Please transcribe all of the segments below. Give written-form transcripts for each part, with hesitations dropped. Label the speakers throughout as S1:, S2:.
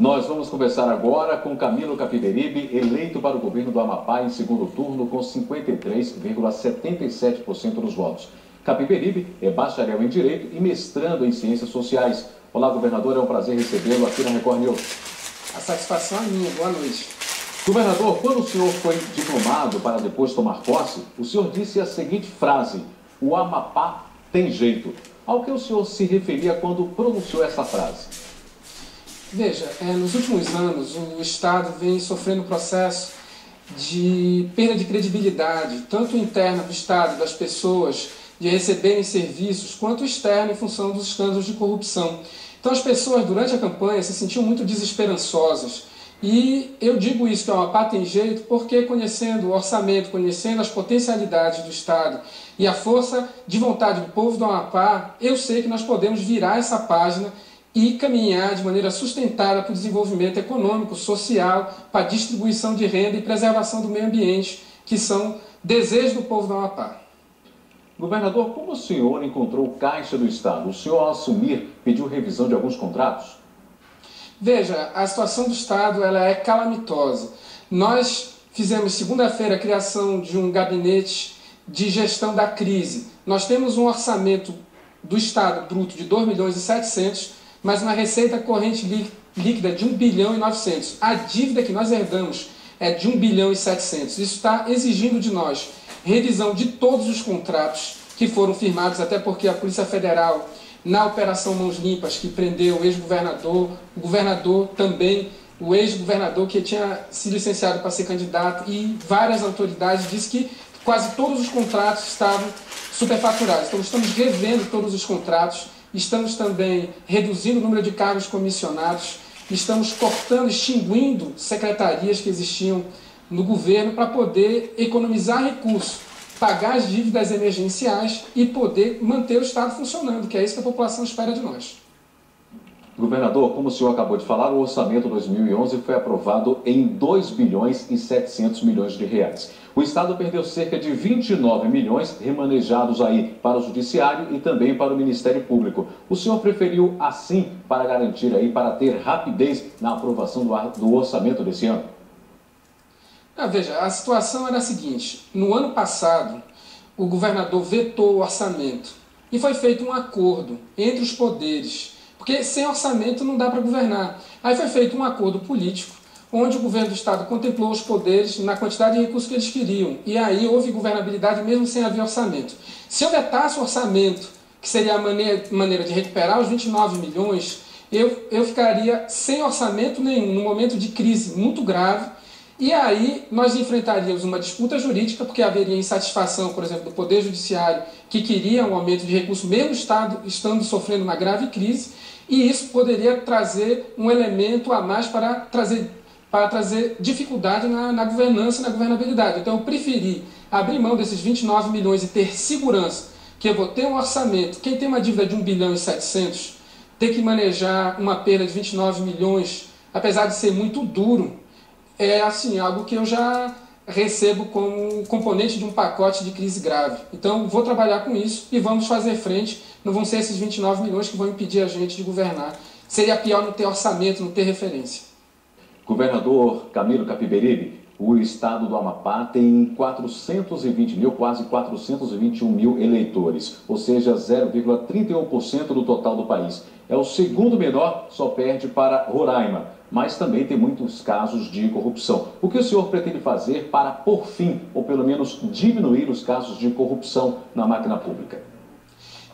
S1: Nós vamos conversar agora com Camilo Capiberibe, eleito para o governo do Amapá em segundo turno com 53,77% dos votos. Capiberibe é bacharel em Direito e mestrando em Ciências Sociais. Olá, governador, é um prazer recebê-lo aqui na Record News.
S2: A satisfação é minha. Boa noite.
S1: Governador, quando o senhor foi diplomado para depois tomar posse, o senhor disse a seguinte frase: o Amapá tem jeito. Ao que o senhor se referia quando pronunciou essa frase?
S2: Veja, nos últimos anos o Estado vem sofrendo um processo de perda de credibilidade, tanto interna do Estado, das pessoas, de receberem serviços, quanto externa em função dos escândalos de corrupção. Então as pessoas durante a campanha se sentiam muito desesperançosas. E eu digo isso, que o Amapá tem jeito, porque conhecendo o orçamento, conhecendo as potencialidades do Estado e a força de vontade do povo do Amapá, eu sei que nós podemos virar essa página e caminhar de maneira sustentada para o desenvolvimento econômico, social, para a distribuição de renda e preservação do meio ambiente, que são desejos do povo do Amapá.
S1: Governador, como o senhor encontrou Caixa do Estado? O senhor, ao assumir, pediu revisão de alguns contratos?
S2: Veja, a situação do Estado ela é calamitosa. Nós fizemos segunda-feira a criação de um gabinete de gestão da crise. Nós temos um orçamento do Estado bruto de 2.700.000, mas uma receita corrente líquida de 1 bilhão e 900. A dívida que nós herdamos é de 1 bilhão e 700. Isso está exigindo de nós revisão de todos os contratos que foram firmados, até porque a Polícia Federal, na Operação Mãos Limpas, que prendeu o ex-governador, o governador também, o ex-governador que tinha sido licenciado para ser candidato, e várias autoridades, disse que quase todos os contratos estavam superfaturados. Então estamos revendo todos os contratos. Estamos também reduzindo o número de cargos comissionados, estamos cortando, extinguindo secretarias que existiam no governo para poder economizar recursos, pagar as dívidas emergenciais e poder manter o Estado funcionando, que é isso que a população espera de nós.
S1: Governador, como o senhor acabou de falar, o orçamento 2011 foi aprovado em 2 bilhões e 700 milhões de reais. O Estado perdeu cerca de 29 milhões remanejados aí para o Judiciário e também para o Ministério Público. O senhor preferiu assim para garantir aí, para ter rapidez na aprovação do orçamento desse ano?
S2: Veja, a situação era a seguinte: no ano passado, o governador vetou o orçamento e foi feito um acordo entre os poderes, porque sem orçamento não dá para governar. Aí foi feito um acordo político, onde o governo do Estado contemplou os poderes na quantidade de recursos que eles queriam. E aí houve governabilidade mesmo sem haver orçamento. Se eu vetasse o orçamento, que seria a maneira de recuperar os 29 milhões, eu ficaria sem orçamento nenhum, num momento de crise muito grave. E aí nós enfrentaríamos uma disputa jurídica, porque haveria insatisfação, por exemplo, do Poder Judiciário, que queria um aumento de recursos, mesmo o Estado estando sofrendo uma grave crise, e isso poderia trazer um elemento a mais para trazer dificuldade na governança e na governabilidade. Então eu preferi abrir mão desses 29 milhões e ter segurança que eu vou ter um orçamento. Quem tem uma dívida de 1 bilhão e 700, ter que manejar uma perda de 29 milhões, apesar de ser muito duro, é assim, algo que eu já recebo como componente de um pacote de crise grave. Então vou trabalhar com isso e vamos fazer frente. Não vão ser esses 29 milhões que vão impedir a gente de governar. Seria pior não ter orçamento, não ter referência.
S1: Governador Camilo Capiberibe, o estado do Amapá tem 420 mil, quase 421 mil eleitores, ou seja, 0,31% do total do país. É o segundo menor, só perde para Roraima, mas também tem muitos casos de corrupção. O que o senhor pretende fazer para pôr fim, ou pelo menos diminuir os casos de corrupção na máquina pública?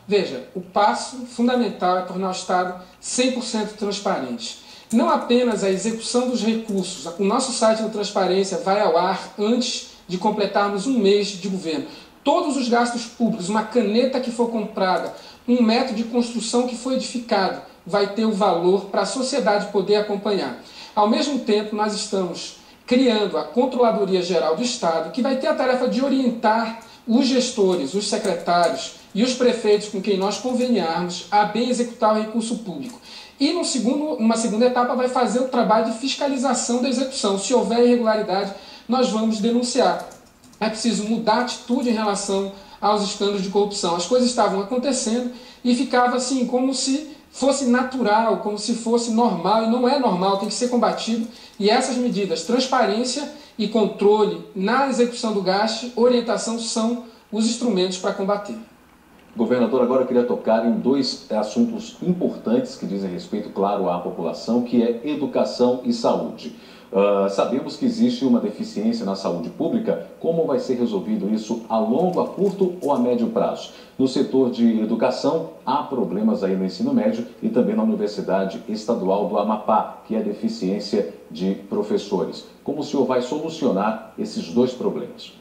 S2: Veja, o passo fundamental é tornar o Estado 100% transparente. Não apenas a execução dos recursos. O nosso site do Transparência vai ao ar antes de completarmos um mês de governo. Todos os gastos públicos, uma caneta que for comprada, um método de construção que foi edificado, vai ter o valor para a sociedade poder acompanhar. Ao mesmo tempo, nós estamos criando a Controladoria Geral do Estado, que vai ter a tarefa de orientar os gestores, os secretários e os prefeitos com quem nós convenharmos a bem executar o recurso público. E numa segunda etapa vai fazer o trabalho de fiscalização da execução. Se houver irregularidade, nós vamos denunciar. É preciso mudar a atitude em relação aos escândalos de corrupção. As coisas estavam acontecendo e ficava assim, como se fosse natural, como se fosse normal, e não é normal, tem que ser combatido. E essas medidas, transparência e controle na execução do gasto, orientação, são os instrumentos para combater.
S1: Governador, agora eu queria tocar em dois assuntos importantes que dizem respeito, claro, à população, que é educação e saúde. Sabemos que existe uma deficiência na saúde pública. Como vai ser resolvido isso a longo, a curto ou a médio prazo? No setor de educação, há problemas aí no ensino médio e também na Universidade Estadual do Amapá, que é a deficiência de professores. Como o senhor vai solucionar esses dois problemas?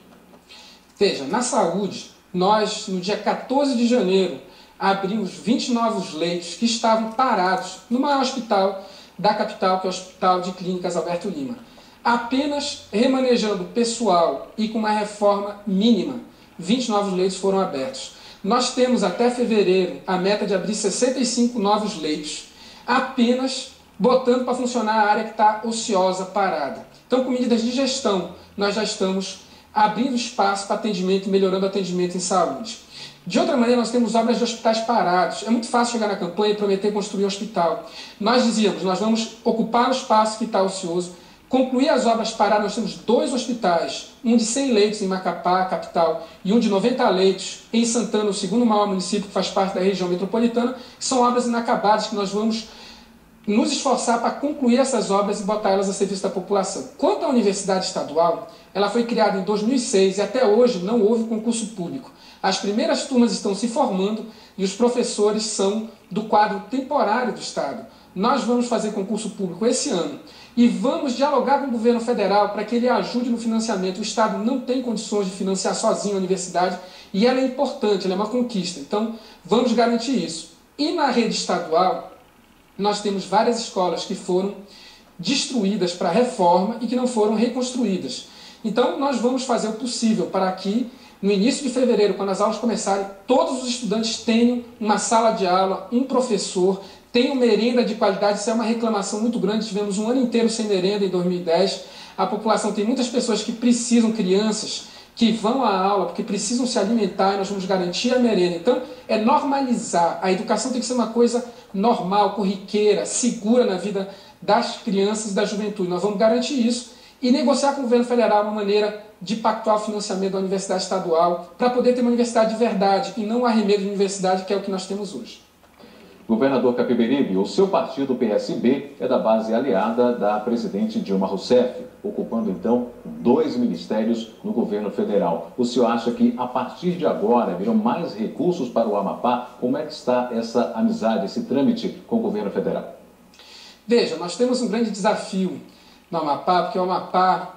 S2: Veja, na saúde, nós, no dia 14 de janeiro, abrimos 20 novos leitos que estavam parados no maior hospital da capital, que é o Hospital de Clínicas Alberto Lima. Apenas remanejando pessoal e com uma reforma mínima, 20 novos leitos foram abertos. Nós temos até fevereiro a meta de abrir 65 novos leitos, apenas botando para funcionar a área que está ociosa, parada. Então, com medidas de gestão, nós já estamos abrindo espaço para atendimento e melhorando o atendimento em saúde. De outra maneira, nós temos obras de hospitais parados. É muito fácil chegar na campanha e prometer construir um hospital. Nós dizíamos, nós vamos ocupar o espaço que está ocioso, concluir as obras paradas. Nós temos 2 hospitais, um de 100 leitos em Macapá, capital, e um de 90 leitos em Santana, o segundo maior município que faz parte da região metropolitana, que são obras inacabadas que nós vamos nos esforçar para concluir essas obras e botar elas a serviço da população. Quanto à Universidade Estadual, ela foi criada em 2006 e até hoje não houve concurso público. As primeiras turmas estão se formando e os professores são do quadro temporário do Estado. Nós vamos fazer concurso público esse ano e vamos dialogar com o governo federal para que ele ajude no financiamento. O Estado não tem condições de financiar sozinho a universidade e ela é importante, ela é uma conquista. Então, vamos garantir isso. E na rede estadual, nós temos várias escolas que foram destruídas para reforma e que não foram reconstruídas. Então, nós vamos fazer o possível para que, no início de fevereiro, quando as aulas começarem, todos os estudantes tenham uma sala de aula, um professor, tenham merenda de qualidade. Isso é uma reclamação muito grande. Tivemos um ano inteiro sem merenda em 2010. A população tem muitas pessoas que precisam, crianças, que vão à aula porque precisam se alimentar e nós vamos garantir a merenda. Então, é normalizar. A educação tem que ser uma coisa normal, corriqueira, segura na vida das crianças e da juventude. Nós vamos garantir isso e negociar com o governo federal uma maneira de pactuar o financiamento da universidade estadual para poder ter uma universidade de verdade e não um arremedo de universidade, que é o que nós temos hoje.
S1: Governador Capiberibe, o seu partido, PSB, é da base aliada da presidente Dilma Rousseff, ocupando então 2 ministérios no governo federal. O senhor acha que a partir de agora virão mais recursos para o Amapá? Como é que está essa amizade, esse trâmite com o governo federal?
S2: Veja, nós temos um grande desafio no Amapá, porque o Amapá,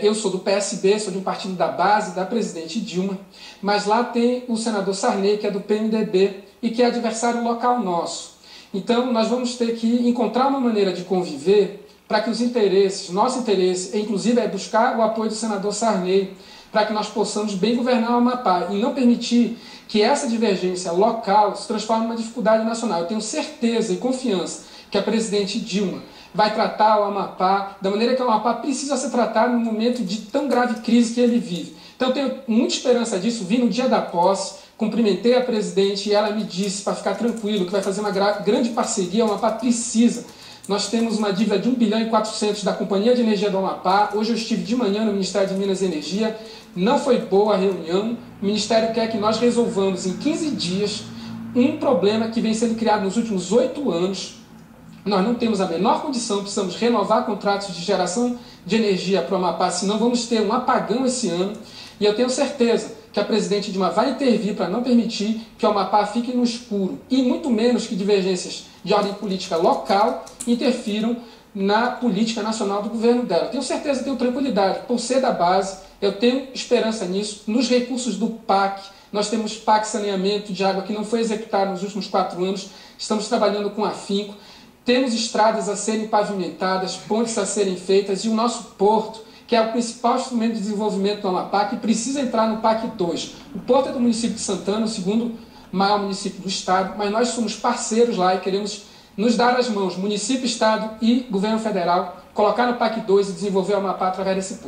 S2: eu sou do PSB, sou de um partido da base da presidente Dilma, mas lá tem o senador Sarney, que é do PMDB e que é adversário local nosso. Então, nós vamos ter que encontrar uma maneira de conviver para que os interesses, nosso interesse, inclusive, é buscar o apoio do senador Sarney, para que nós possamos bem governar o Amapá e não permitir que essa divergência local se transforme numa dificuldade nacional. Eu tenho certeza e confiança que a presidente Dilma vai tratar o Amapá da maneira que o Amapá precisa ser tratado no momento de tão grave crise que ele vive. Então eu tenho muita esperança disso. Vim no dia da posse, cumprimentei a presidente e ela me disse, para ficar tranquilo, que vai fazer uma grande parceria. O Amapá precisa. Nós temos uma dívida de 1 bilhão e 400 da Companhia de Energia do Amapá. Hoje eu estive de manhã no Ministério de Minas e Energia. Não foi boa a reunião. O Ministério quer que nós resolvamos em 15 dias um problema que vem sendo criado nos últimos 8 anos. Nós não temos a menor condição, precisamos renovar contratos de geração de energia para o Amapá, senão vamos ter um apagão esse ano. E eu tenho certeza que a presidente Dilma vai intervir para não permitir que o Amapá fique no escuro e muito menos que divergências de ordem política local interfiram na política nacional do governo dela. Tenho certeza, tenho tranquilidade. Por ser da base, eu tenho esperança nisso. Nos recursos do PAC, nós temos PAC saneamento de água que não foi executado nos últimos 4 anos. Estamos trabalhando com afinco. Temos estradas a serem pavimentadas, pontes a serem feitas e o nosso porto, que é o principal instrumento de desenvolvimento do Amapá, que precisa entrar no PAC 2. O porto é do município de Santana, o segundo maior município do estado, mas nós somos parceiros lá e queremos nos dar as mãos, município, estado e governo federal, colocar no PAC 2 e desenvolver o Amapá através desse porto.